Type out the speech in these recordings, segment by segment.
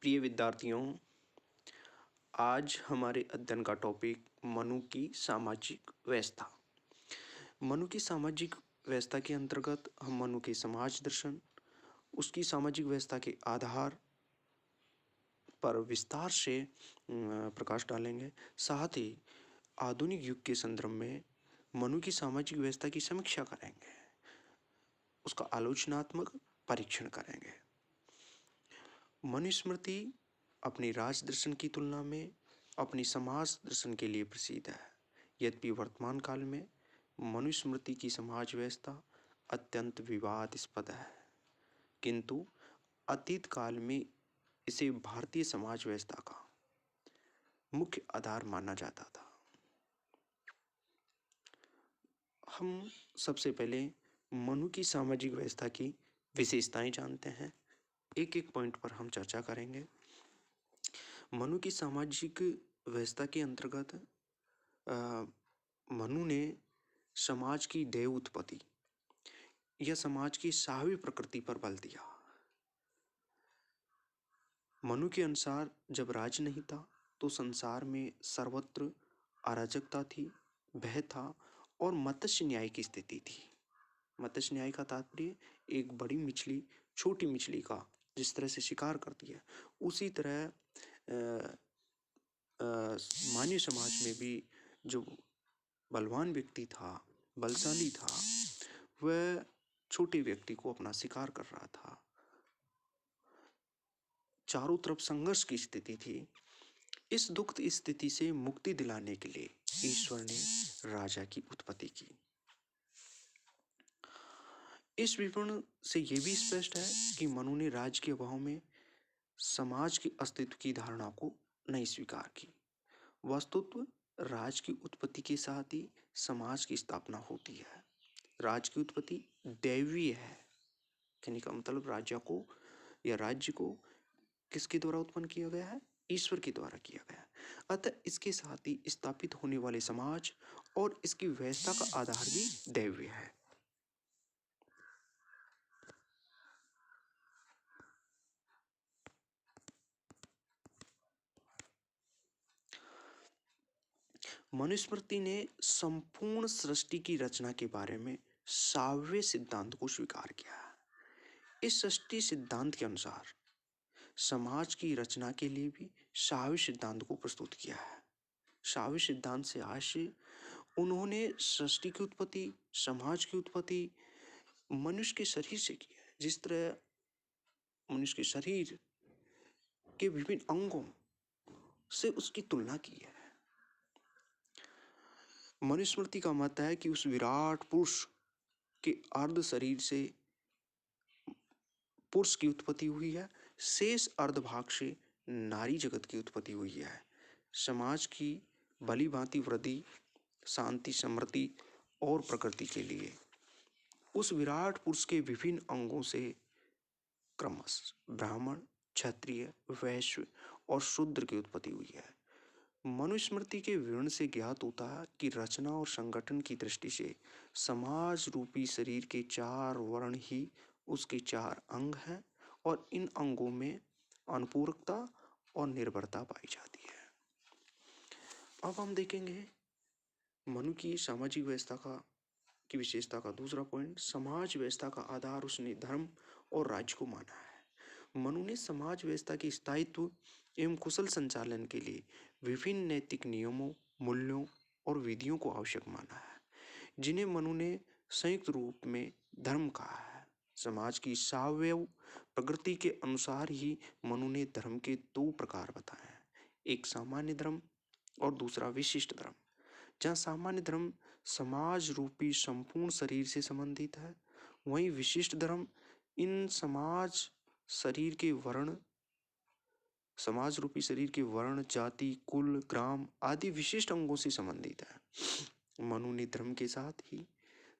प्रिय विद्यार्थियों, आज हमारे अध्ययन का टॉपिक मनु की सामाजिक व्यवस्था। मनु की सामाजिक व्यवस्था के अंतर्गत हम मनु के समाज दर्शन, उसकी सामाजिक व्यवस्था के आधार पर विस्तार से प्रकाश डालेंगे। साथ ही आधुनिक युग के संदर्भ में मनु की सामाजिक व्यवस्था की समीक्षा करेंगे, उसका आलोचनात्मक परीक्षण करेंगे। मनुस्मृति अपनी राज दर्शन की तुलना में अपनी समाज दर्शन के लिए प्रसिद्ध है। यद्यपि वर्तमान काल में मनुस्मृति की समाज व्यवस्था अत्यंत विवादास्पद है, किंतु अतीत काल में इसे भारतीय समाज व्यवस्था का मुख्य आधार माना जाता था। हम सबसे पहले मनु की सामाजिक व्यवस्था की विशेषताएं जानते हैं। एक एक पॉइंट पर हम चर्चा करेंगे। मनु की सामाजिक व्यवस्था के अंतर्गत मनु ने समाज की दैव उत्पत्ति या समाज की साहवी प्रकृति पर बल दिया। मनु के अनुसार जब राज नहीं था तो संसार में सर्वत्र अराजकता थी, भय था और मत्स्य न्याय की स्थिति थी। मत्स्य न्याय का तात्पर्य एक बड़ी मछली छोटी मछली का जिस तरह से शिकार करती है, उसी तरह मानव समाज में भी जो बलवान व्यक्ति था, बलशाली था, वह छोटे व्यक्ति को अपना शिकार कर रहा था। चारों तरफ संघर्ष की स्थिति थी। इस दुखद स्थिति से मुक्ति दिलाने के लिए ईश्वर ने राजा की उत्पत्ति की। इस विवरण से यह भी स्पष्ट है कि मनु ने राज्य के अभाव में समाज के अस्तित्व की धारणा को नहीं स्वीकार की। वस्तुतः राज की उत्पत्ति के साथ ही समाज की स्थापना होती है। राज की उत्पत्ति दैवीय है, कहने का मतलब राजा को या राज्य को किसके द्वारा उत्पन्न किया गया है? ईश्वर के द्वारा किया गया है। अतः इसके साथ ही स्थापित होने वाले समाज और इसकी व्यवस्था का आधार भी दैवीय है। मनुस्मृति ने संपूर्ण सृष्टि की रचना के बारे में साव्य सिद्धांत को स्वीकार किया। इस सृष्टि सिद्धांत के अनुसार समाज की रचना के लिए भी साव्य सिद्धांत को प्रस्तुत किया है। साव्य सिद्धांत से आशय उन्होंने सृष्टि की उत्पत्ति, समाज की उत्पत्ति मनुष्य के शरीर से की है। जिस तरह मनुष्य के शरीर के विभिन्न अंगों से उसकी तुलना की है। मनुस्मृति का मत है कि उस विराट पुरुष के अर्ध शरीर से पुरुष की उत्पत्ति हुई है, शेष अर्ध भाग से नारी जगत की उत्पत्ति हुई है। समाज की भली भांति वृद्धि, शांति, समृद्धि और प्रकृति के लिए उस विराट पुरुष के विभिन्न अंगों से क्रमशः ब्राह्मण, क्षत्रिय, वैश्य और शूद्र की उत्पत्ति हुई है। मनुस्मृति के विवरण से ज्ञात होता है कि रचना और संगठन की दृष्टि से समाज रूपी शरीर के 4 वर्ण ही उसके 4 अंग हैं और इन अंगों में अनुपूरकता और निर्भरता पाई जाती है। अब हम देखेंगे मनु की सामाजिक व्यवस्था की विशेषता का दूसरा पॉइंट। समाज व्यवस्था का आधार उसने धर्म और राज्य को माना है। मनु ने समाज व्यवस्था के स्थायित्व एवं कुशल संचालन के लिए विभिन्न नैतिक नियमों, मूल्यों और विधियों को आवश्यक माना है, जिन्हें मनु ने संयुक्त रूप में धर्म कहा है। समाज की सावयव प्रकृति के अनुसार ही मनु ने धर्म के 2 प्रकार बताए हैं, एक सामान्य धर्म और दूसरा विशिष्ट धर्म। जहाँ सामान्य धर्म समाज रूपी संपूर्ण शरीर से संबंधित है, वहीं विशिष्ट धर्म इन समाज रूपी शरीर के वर्ण, जाति, कुल, ग्राम आदि विशिष्ट अंगों से संबंधित है। मनु ने धर्म के साथ ही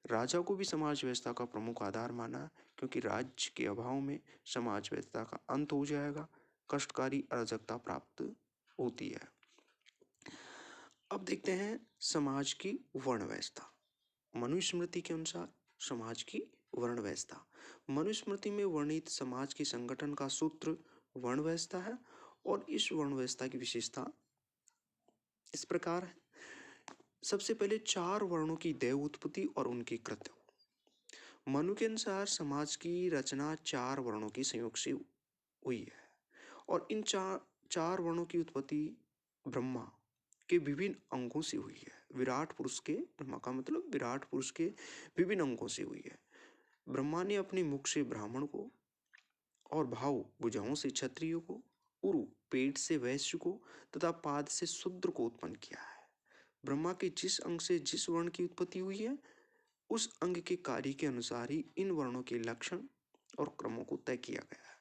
राजा को भी समाज व्यवस्था का प्रमुख आधार माना, क्योंकि राज्य के अभाव में समाज व्यवस्था का अंत हो जाएगा, कष्टकारी अराजकता प्राप्त होती है। अब देखते हैं समाज की वर्ण व्यवस्था। मनुस्मृति के अनुसार समाज की वर्ण व्यवस्था। मनुस्मृति में वर्णित समाज के संगठन का सूत्र वर्ण व्यवस्था है और इस वर्ण व्यवस्था की विशेषता इस प्रकार है। सबसे पहले 4 वर्णों की दैव उत्पत्ति और उनके कृत्य। मनु के अनुसार समाज की रचना 4 वर्णों के संयोग से हुई है और इन चार वर्णों की उत्पत्ति ब्रह्मा के विभिन्न अंगों से हुई है। विराट पुरुष के, ब्रह्मा का मतलब विराट पुरुष के विभिन्न अंगों से हुई है। ब्रह्मा ने अपने मुख से ब्राह्मण को और भाव भुजाओं से क्षत्रिय को, उरु पेट से वैश्य को तथा पाद से शूद्र को उत्पन्न किया है। ब्रह्मा के जिस अंग से जिस वर्ण की उत्पत्ति हुई है उस अंग के कार्य के अनुसार ही इन वर्णों के लक्षण और क्रमों को तय किया गया है।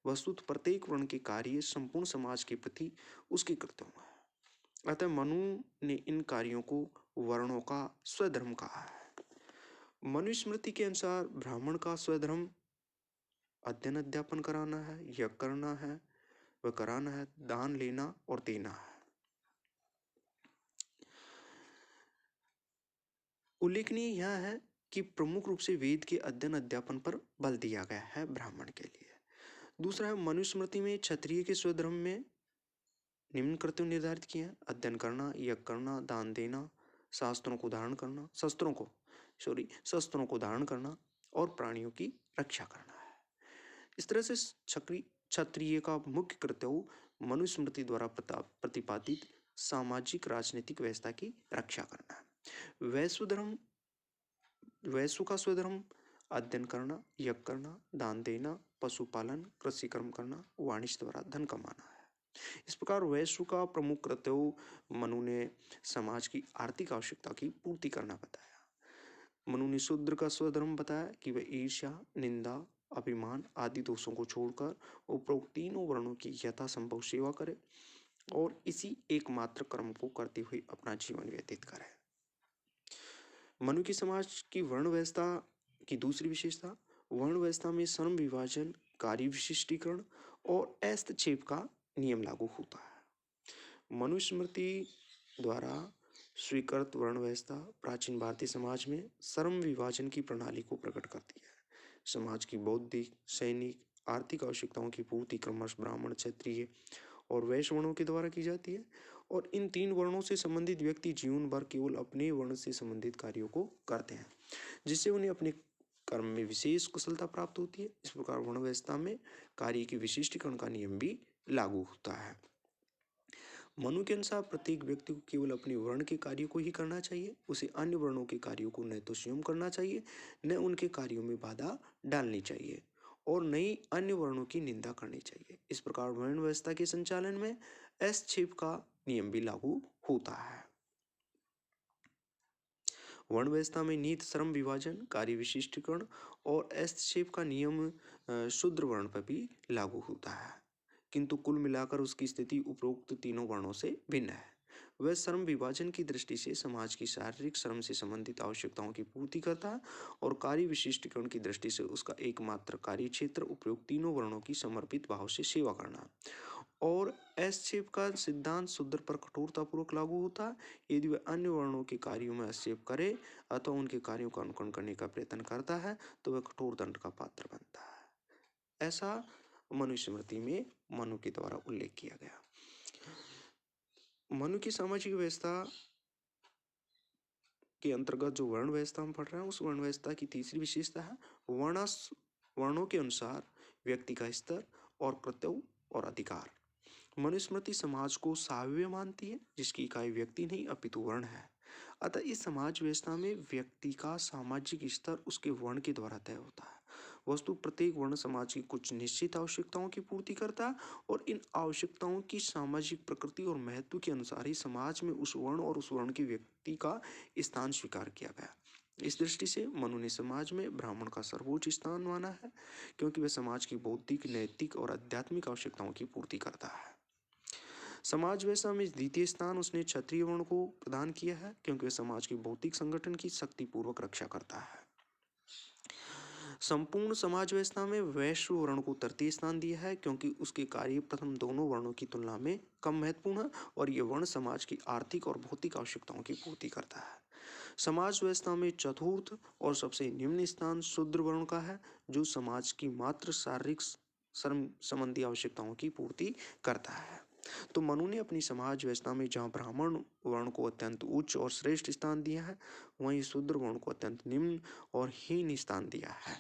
वस्तुतः प्रत्येक वर्ण के कार्य संपूर्ण समाज के प्रति उसके कर्तव्य है। अतः मनु ने इन कार्यों को वर्णों का स्वधर्म कहा है। मनुस्मृति के अनुसार ब्राह्मण का स्वधर्म अध्ययन अध्यापन कराना है, यज्ञ करना है, वह कराना है, दान लेना और देना है। उल्लेखनीय यह है कि प्रमुख रूप से वेद के अध्ययन अध्यापन पर बल दिया गया है ब्राह्मण के लिए। दूसरा है मनुस्मृति में क्षत्रिय के स्वधर्म में निम्न कर्तव्य निर्धारित किए हैं: अध्ययन करना, यज्ञ करना, दान देना, शस्त्रों को धारण करना और प्राणियों की रक्षा करना है। इस तरह से क्षत्रिय का मुख्य कर्तव्य मनुस्मृति द्वारा प्रतिपादित सामाजिक राजनीतिक व्यवस्था की रक्षा करना है। वैश्य का स्वधर्म अध्ययन करना, यज्ञ करना, दान देना, पशुपालन, कृषि कर्म करना, वाणिज्य द्वारा धन कमाना है। इस प्रकार वैश्य का प्रमुख कर्तव्य मनु ने समाज की आर्थिक आवश्यकता की पूर्ति करना बताया। मनु ने शूद्र का स्वधर्म बताया कि वह ईर्ष्या, निंदा, अभिमान आदि दोषों को छोड़कर उपरोक्त तीनों वर्णों की यथासंभव सेवा करे और इसी एकमात्र कर्म को करते हुए अपना जीवन व्यतीत करे। मनु की समाज की वर्ण व्यवस्था की दूसरी विशेषता, वर्ण व्यवस्था में श्रम विभाजन, कार्य विशिष्टीकरण और हस्तक्षेप का नियम लागू होता है। मनुस्मृति द्वारा स्वीकृत वर्ण व्यवस्था प्राचीन भारतीय समाज में श्रम विभाजन की प्रणाली को प्रकट करती है। समाज की बौद्धिक, सैनिक, आर्थिक आवश्यकताओं की पूर्ति क्रमश ब्राह्मण, क्षत्रिय और वैश्य वर्णों के द्वारा की जाती है और इन 3 वर्णों से संबंधित व्यक्ति जीवन भर केवल अपने वर्ण से संबंधित कार्यों को करते हैं, जिससे उन्हें अपने कर्म में विशेष कुशलता प्राप्त होती है। इस प्रकार वर्ण व्यवस्था में कार्य के विशिष्टीकरण का नियम भी लागू होता है। मनु के अनुसार प्रत्येक व्यक्ति को केवल अपने वर्ण के कार्यों को ही करना चाहिए। उसे अन्य वर्णों के कार्यों को न तो स्वयं करना चाहिए, न उनके कार्यों में बाधा डालनी चाहिए और न ही अन्य वर्णों की निंदा करनी चाहिए। इस प्रकार वर्ण व्यवस्था के संचालन में हस्तक्षेप का नियम भी लागू होता है। वर्ण व्यवस्था में नीति, श्रम विभाजन, कार्य विशिष्टीकरण और हस्तक्षेप का नियम शूद्र वर्ण पर भी लागू होता है, किंतु कुल मिलाकर उसकी स्थिति उपरोक्त तीनों वर्णों से भिन्न है। वह श्रम विभाजन की दृष्टि से समाज की शारीरिक श्रम से संबंधित आवश्यकताओं की पूर्ति करता है और कार्य विशिष्टीकरण की दृष्टि से उसका एकमात्र कार्य क्षेत्र उपरोक्त तीनों वर्णों की समर्पित भाव से सेवा करना और हस्तक्षेप का सिद्धांत शूद्र पर कठोरतापूर्वक लागू होता है। यदि वह अन्य वर्णों के कार्यों में हस्तक्षेप करे अथवा उनके कार्यों का अनुकरण करने का प्रयत्न करता है तो वह कठोर दंड का पात्र बनता है। ऐसा मनुस्मृति में मनु के द्वारा उल्लेख किया गया। मनु की सामाजिक व्यवस्था के अंतर्गत जो वर्ण व्यवस्था हम पढ़ रहे हैं उस वर्ण व्यवस्था की तीसरी विशेषता है वर्णों के अनुसार व्यक्ति का स्तर और कर्तव्य और अधिकार। मनुस्मृति समाज को साव्य मानती है, जिसकी इकाई व्यक्ति नहीं अपितु वर्ण है। अतः इस समाज व्यवस्था में व्यक्ति का सामाजिक स्तर उसके वर्ण के द्वारा तय होता है। वस्तु प्रत्येक वर्ण समाज की कुछ निश्चित आवश्यकताओं की पूर्ति करता है और इन आवश्यकताओं की सामाजिक प्रकृति और महत्व के अनुसार ही समाज में उस वर्ण और उस वर्ण के व्यक्ति का स्थान स्वीकार किया गया। इस दृष्टि से मनु ने समाज में ब्राह्मण का सर्वोच्च स्थान माना है, क्योंकि वह समाज की बौद्धिक, नैतिक और आध्यात्मिक आवश्यकताओं की पूर्ति करता है। समाज व्यवस्था में द्वितीय स्थान उसने क्षत्रिय वर्ण को प्रदान किया है, क्योंकि वह समाज के बौद्धिक संगठन की शक्तिपूर्वक रक्षा करता है। संपूर्ण समाज व्यवस्था में वैश्य वर्ण को तृतीय स्थान दिया है, क्योंकि उसके कार्य प्रथम दोनों वर्णों की तुलना में कम महत्वपूर्ण है और यह वर्ण समाज की आर्थिक और भौतिक आवश्यकताओं की पूर्ति करता है। समाज व्यवस्था में चतुर्थ और सबसे निम्न स्थान शूद्र वर्ण का है, जो समाज की मात्र शारीरिक श्रम संबंधी आवश्यकताओं की पूर्ति करता है। तो मनु ने अपनी समाज व्यवस्था में जहाँ ब्राह्मण वर्ण को अत्यंत उच्च और श्रेष्ठ स्थान दिया है, वहीं शूद्र वर्ण को अत्यंत निम्न और हीन स्थान दिया है।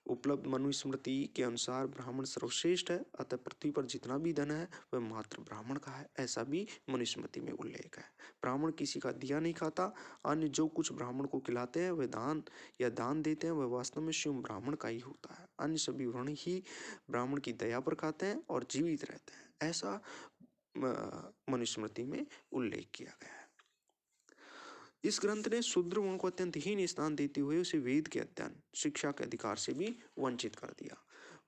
उपलब्ध मनुस्मृति के अनुसार ब्राह्मण सर्वश्रेष्ठ है, अतः पृथ्वी पर जितना भी धन है वह मात्र ब्राह्मण का है, ऐसा भी मनुस्मृति में उल्लेख है। ब्राह्मण किसी का दिया नहीं खाता, अन्य जो कुछ ब्राह्मण को खिलाते हैं वह दान या दान देते हैं, वह वास्तव में स्वयं ब्राह्मण का ही होता है। अन्य सभी वर्ण ही ब्राह्मण की दया पर खाते हैं और जीवित रहते हैं, ऐसा मनुस्मृति में उल्लेख किया गया है। इस ग्रंथ ने शूद्र वर्ण को अत्यंत हीन स्थान देते हुए उसे वेद के अध्ययन, शिक्षा के अधिकार से भी वंचित कर दिया।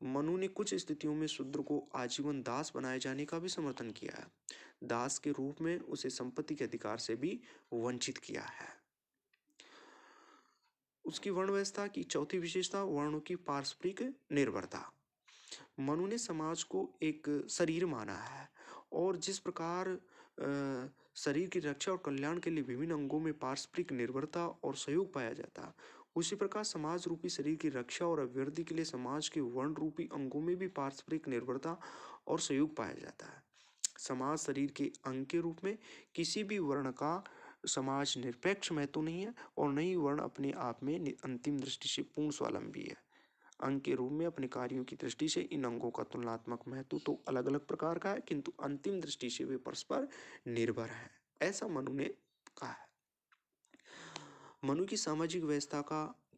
मनु ने कुछ स्थितियों में शूद्र को आजीवन दास बनाए जाने का भी समर्थन किया है। दास के रूप में उसे संपत्ति के अधिकार से भी वंचित किया है। उसकी वर्ण व्यवस्था की चौथी विशेषता वर्णों की पारस्परिक निर्भरता। मनु ने समाज को एक शरीर माना है और जिस प्रकार शरीर की रक्षा और कल्याण के लिए विभिन्न अंगों में पारस्परिक निर्भरता और सहयोग पाया जाता है, उसी प्रकार समाज रूपी शरीर की रक्षा और अभिवृद्धि के लिए समाज के वर्ण रूपी अंगों में भी पारस्परिक निर्भरता और सहयोग पाया जाता है। समाज शरीर के अंग के रूप में किसी भी वर्ण का समाज निरपेक्ष महत्व नहीं है और न ही वर्ण अपने आप में अंतिम दृष्टि से पूर्ण स्वावलंबी है। अंग के रूप में अपने कार्यों की दृष्टि से इन अंगों का तुलनात्मक महत्व तो अलग अलग प्रकार का है, किंतु अंतिम दृष्टि से वे परस्पर निर्भर है, ऐसा मनु ने कहा है। मनु की सामाजिक व्यवस्था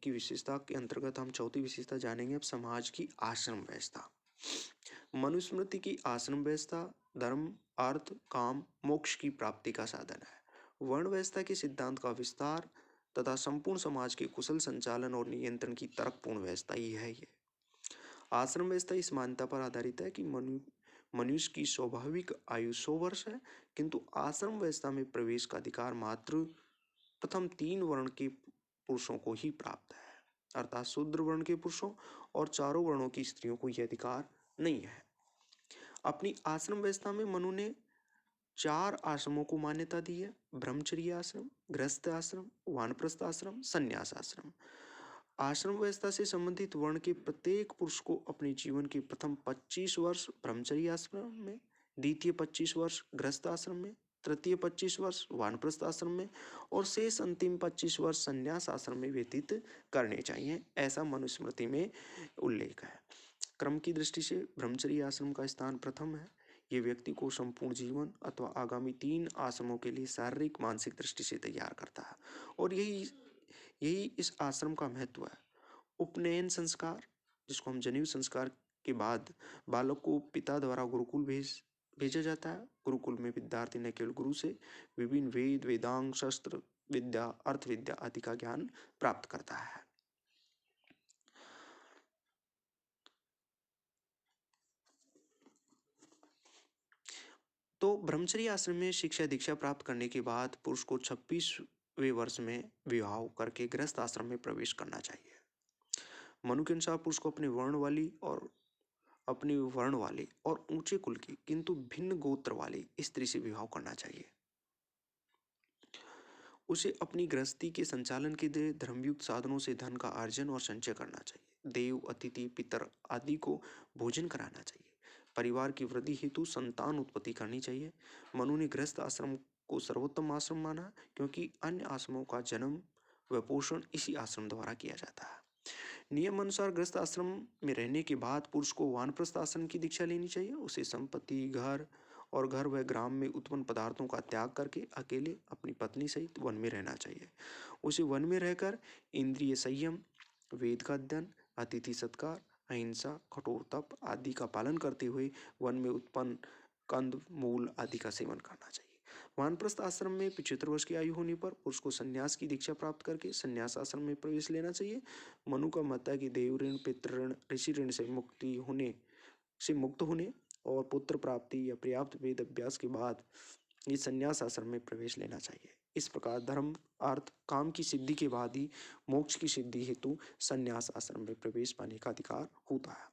की विशेषता के अंतर्गत हम चौथी विशेषता जानेंगे अब समाज की आश्रम व्यवस्था। मनुस्मृति की आश्रम व्यवस्था धर्म, अर्थ, काम, मोक्ष की प्राप्ति का साधन है। वर्ण व्यवस्था के सिद्धांत का विस्तार तथा संपूर्ण समाज के कुशल संचालन और नियंत्रण की तर्कपूर्ण व्यवस्था ही है ये। आश्रम व्यवस्था इस मान्यता पर आधारित है कि मनुष्य की स्वाभाविक आयु 100 वर्ष है, किंतु आश्रम व्यवस्था में प्रवेश का अधिकार मात्र प्रथम 3 वर्ण के पुरुषों को ही प्राप्त है, अर्थात शूद्र वर्ण के पुरुषों और चारों वर्णों की स्त्रियों को यह अधिकार नहीं है। अपनी आश्रम व्यवस्था में मनु ने 4 आश्रमों को मान्यता दी है: ब्रह्मचर्य आश्रम, गृहस्थ आश्रम, वानप्रस्थ आश्रम, संन्यास आश्रम। आश्रम व्यवस्था से संबंधित वर्ण के प्रत्येक पुरुष को अपने जीवन के प्रथम 25 वर्ष ब्रह्मचर्य आश्रम में, द्वितीय 25 वर्ष गृहस्थ आश्रम में, तृतीय 25 वर्ष वानप्रस्थ आश्रम में और शेष अंतिम 25 वर्ष संन्यास आश्रम में व्यतीत करने चाहिए, ऐसा मनुस्मृति में उल्लेख है। क्रम की दृष्टि से ब्रह्मचर्य आश्रम का स्थान प्रथम है। ये व्यक्ति को संपूर्ण जीवन अथवा आगामी 3 आश्रमों के लिए शारीरिक मानसिक दृष्टि से तैयार करता है और यही इस आश्रम का महत्व है। उपनयन संस्कार, जिसको हम जनेऊ संस्कार के बाद बालक को पिता द्वारा गुरुकुल भेजा जाता है। गुरुकुल में विद्यार्थी न केवल गुरु से विभिन्न वेद, वेदांग, शस्त्र विद्या, अर्थ विद्या आदि का ज्ञान प्राप्त करता है। तो ब्रह्मचर्य आश्रम में शिक्षा दीक्षा प्राप्त करने के बाद पुरुष को 26वें वर्ष में विवाह करके गृहस्थ आश्रम में प्रवेश करना चाहिए। मनु के अनुसार पुरुष को अपने वर्ण वाले और ऊंचे कुल की किंतु भिन्न गोत्र वाली स्त्री से विवाह करना चाहिए। उसे अपनी गृहस्थी के संचालन के लिए धर्मयुक्त साधनों से धन का अर्जन और संचय करना चाहिए। देव, अतिथि, पितर आदि को भोजन कराना चाहिए। परिवार की वृद्धि हेतु संतान उत्पत्ति करनी चाहिए। मनु ने गृहस्थ आश्रम को सर्वोत्तम आश्रम माना क्योंकि अन्य आश्रमों का जन्म व पोषण इसी आश्रम द्वारा किया जाता है। नियम अनुसार गृहस्थ आश्रम में रहने के बाद पुरुष को वानप्रस्थ आश्रम की दीक्षा लेनी चाहिए। उसे संपत्ति, घर व ग्राम में उत्पन्न पदार्थों का त्याग करके अकेले अपनी पत्नी सहित वन में रहना चाहिए। उसे वन में रहकर इंद्रिय संयम, वेद का अध्ययन, अतिथि सत्कार, अहिंसा, कठोर तप आदि का पालन करते हुए वन में उत्पन्न कंद मूल आदि का सेवन करना चाहिए। वानप्रस्थ आश्रम में 75 वर्ष की आयु होने पर पुरुष को संन्यास की दीक्षा प्राप्त करके संन्यास आश्रम में प्रवेश लेना चाहिए। मनु का मत है कि देव ऋण, पितृ ऋण, ऋषि ऋण से मुक्त होने और पुत्र प्राप्ति या पर्याप्त वेद अभ्यास के बाद ये संन्यास आश्रम में प्रवेश लेना चाहिए। इस प्रकार धर्म, अर्थ, काम की सिद्धि के बाद ही मोक्ष की सिद्धि हेतु संन्यास आश्रम में प्रवेश पाने का अधिकार होता है।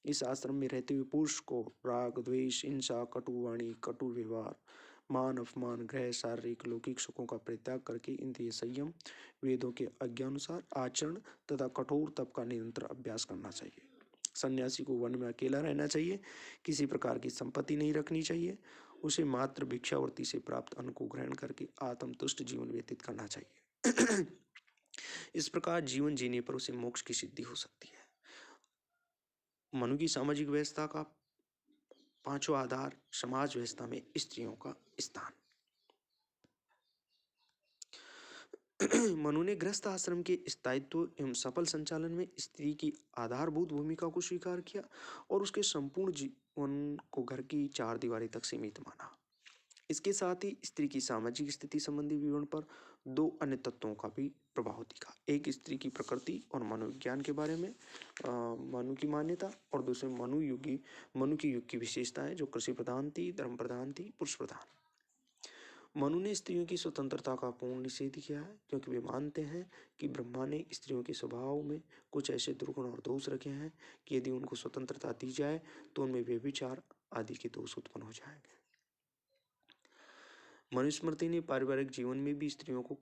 इस आश्रम में रहते हुए पुरुष को राग, द्वेष, हिंसा, कटुवाणी, कटु व्यवहार, मान अपमान, ग्रह, शारीरिक लौकिक सुखों का परित्याग करके इंद्रिय संयम, वेदों के आज्ञानुसार आचरण तथा कठोर तप का निरंतर अभ्यास करना चाहिए। सन्यासी को वन में अकेला रहना चाहिए, किसी प्रकार की संपत्ति नहीं रखनी चाहिए, उसे मात्र भिक्षावृत्ति से प्राप्त अन्न को ग्रहण करके आत्मतुष्ट जीवन व्यतीत करना चाहिए। इस प्रकार जीवन जीने पर उसे मोक्ष की सिद्धि हो सकती है। मनु की सामाजिक व्यवस्था का पांचवा आधार समाज व्यवस्था में स्त्रियों का स्थान। मनु ने गृहस्थ आश्रम के स्थायित्व एवं सफल संचालन में स्त्री की आधारभूत भूमिका को स्वीकार किया और उसके संपूर्ण जीवन को घर की चार दीवारी तक सीमित माना। इसके साथ ही स्त्री की सामाजिक स्थिति संबंधी विवरण पर दो अन्य तत्वों का भी प्रभाव दिखा। एक स्त्री की प्रकृति और मनोविज्ञान के बारे में मनु की मान्यता, और दूसरे मनु की युग की विशेषताएं जो कृषि प्रधान थी, धर्म प्रधान थी, पुरुष प्रधान। मनु ने स्त्रियों की स्वतंत्रता का पूर्ण निषेध किया है, क्योंकि वे मानते हैं कि ब्रह्मा ने स्त्रियों के स्वभाव में कुछ ऐसे दुर्गुण और दोष रखे हैं कि यदि उनको स्वतंत्रता दी जाए तो उनमें व्यभिचार आदि के दोष उत्पन्न हो जाएंगे। मनुस्मृति ने पारिवारिक जीवन में भी स्त्रियों को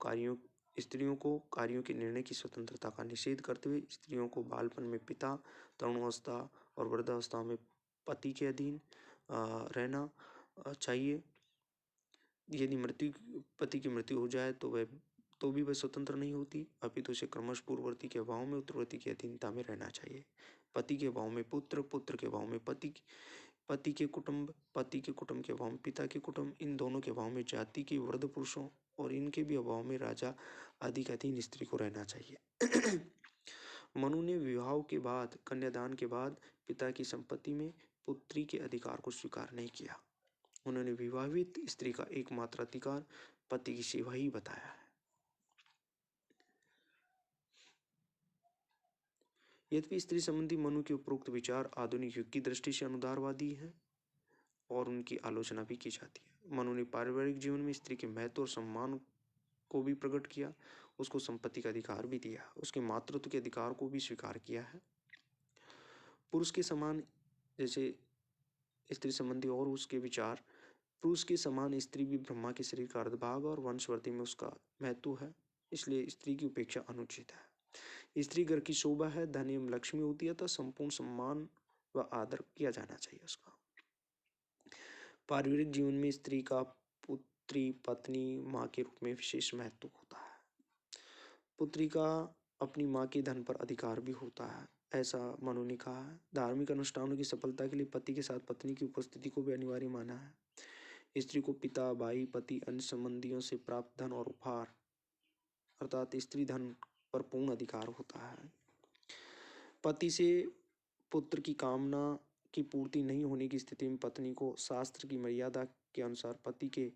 कार्यों के निर्णय की स्वतंत्रता का निषेध करते हुए स्त्रियों को बालपन में पिता, तरुणावस्था और वृद्धावस्था में पति के अधीन रहना चाहिए। यदि पति की मृत्यु हो जाए तो भी वह स्वतंत्र नहीं होती, अपितु उसे क्रमश पूर्ववर्ती के अभाव में उत्तरवर्ती की अधीनता में रहना चाहिए। पति के अभाव में पुत्र, पुत्र के अभाव में पति के कुटुंब, पति के कुटुंब के अभाव में पिता के कुटुंब, इन दोनों के अभाव में जाति के वृद्ध पुरुषों और इनके भी अभाव में राजा आदि के अधीन स्त्री को रहना चाहिए। मनु ने विवाह के बाद, कन्यादान के बाद पिता की संपत्ति में पुत्री के अधिकार को स्वीकार नहीं किया। उन्होंने विवाहित स्त्री का एकमात्र अधिकार पति की सेवा ही बताया है। यद्यपि स्त्री संबंधी मनु के उपरोक्त विचार आधुनिक युग की दृष्टि से अनुदारवादी हैं और उनकी आलोचना भी की जाती है। मनु ने पारिवारिक जीवन में स्त्री के महत्व और सम्मान को भी प्रकट किया, उसको संपत्ति का अधिकार भी दिया, उसके मातृत्व के अधिकार को भी स्वीकार किया है। पुरुष के समान, जैसे स्त्री संबंधी और उसके विचार, पुरुष के समान स्त्री भी ब्रह्मा के शरीर का अर्धभाग और वंशवृद्धि में उसका महत्व है, इसलिए स्त्री की उपेक्षा अनुचित है। स्त्री घर की शोभा है, धन एवं लक्ष्मी होती है, तो संपूर्ण सम्मान व आदर किया जाना चाहिए उसका। पारिवारिक जीवन में स्त्री का पुत्री, पत्नी, माँ के रूप में विशेष महत्व होता है। पुत्री का अपनी माँ के धन पर अधिकार भी होता है, ऐसा मनु ने कहा है। धार्मिक अनुष्ठानों की सफलता के लिए पति के साथ पत्नी की उपस्थिति को भी अनिवार्य माना है। स्त्री को पिता, भाई, पति, अन्य संबंधियों से प्राप्त धन और उपहार अर्थात स्त्री धन पर पूर्ण अधिकार होता है। पति से पुत्र की कामना की पूर्ति नहीं होने की स्थिति में पत्नी को शास्त्र की मर्यादा के अनुसार पति के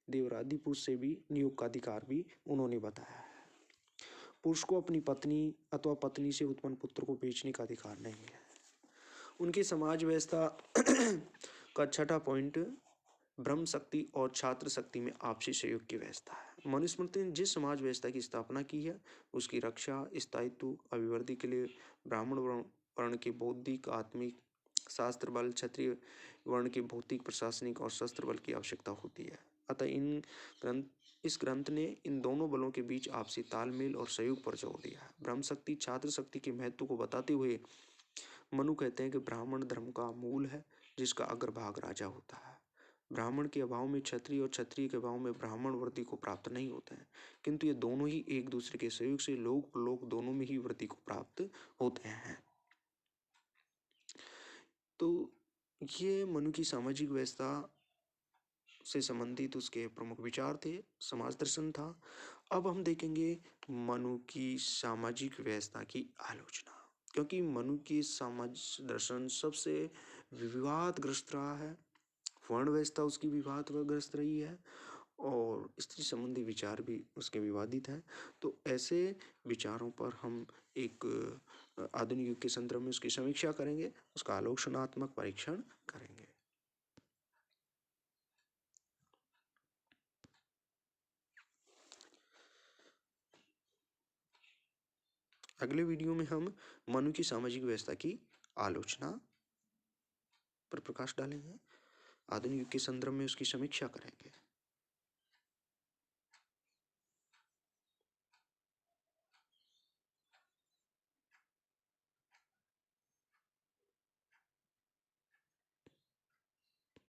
देवरादि पुरुष से भी नियोग का अधिकार भी उन्होंने बताया है। पुरुष को अपनी पत्नी अथवा पत्नी से उत्पन्न पुत्र को बेचने का अधिकार नहीं है। उनकी समाज व्यवस्था का छठा पॉइंट ब्रह्म शक्ति और छात्र शक्ति में आपसी सहयोग की व्यवस्था है। मनुस्मृति ने जिस समाज व्यवस्था की स्थापना की है उसकी रक्षा, स्थायित्व, अभिवृद्धि के लिए ब्राह्मण वर्ण के बौद्धिक, आत्मिक, शास्त्र बल, क्षत्रिय वर्ण के भौतिक, प्रशासनिक और शस्त्र बल की आवश्यकता होती है। अतः इस ग्रंथ ने इन दोनों बलों के बीच आपसी तालमेल और सहयोग पर जोर दिया है। ब्रह्म शक्ति, छात्र शक्ति के महत्व को बताते हुए मनु कहते हैं कि ब्राह्मण धर्म का मूल है, जिसका अग्रभाग राजा होता है। ब्राह्मण के अभाव में क्षत्रिय और क्षत्रिय के अभाव में ब्राह्मण वृद्धि को प्राप्त नहीं होते हैं, किंतु ये दोनों ही एक दूसरे के सहयोग से लोक परलोक दोनों में ही वृद्धि को प्राप्त होते हैं। तो ये मनु की सामाजिक व्यवस्था से संबंधित उसके प्रमुख विचार थे, समाज दर्शन था। अब हम देखेंगे मनु की सामाजिक व्यवस्था की आलोचना, क्योंकि मनु की समाज दर्शन सबसे विवादग्रस्त रहा है। वर्ण व्यवस्था उसकी विवादग्रस्त रही है और स्त्री संबंधी विचार भी उसके विवादित हैं। तो ऐसे विचारों पर हम एक आधुनिक युग के संदर्भ में उसकी समीक्षा करेंगे, उसका आलोचनात्मक परीक्षण करेंगे। अगले वीडियो में हम मनु की सामाजिक व्यवस्था की आलोचना पर प्रकाश डालेंगे, आधुनिक युग के संदर्भ में उसकी समीक्षा करेंगे।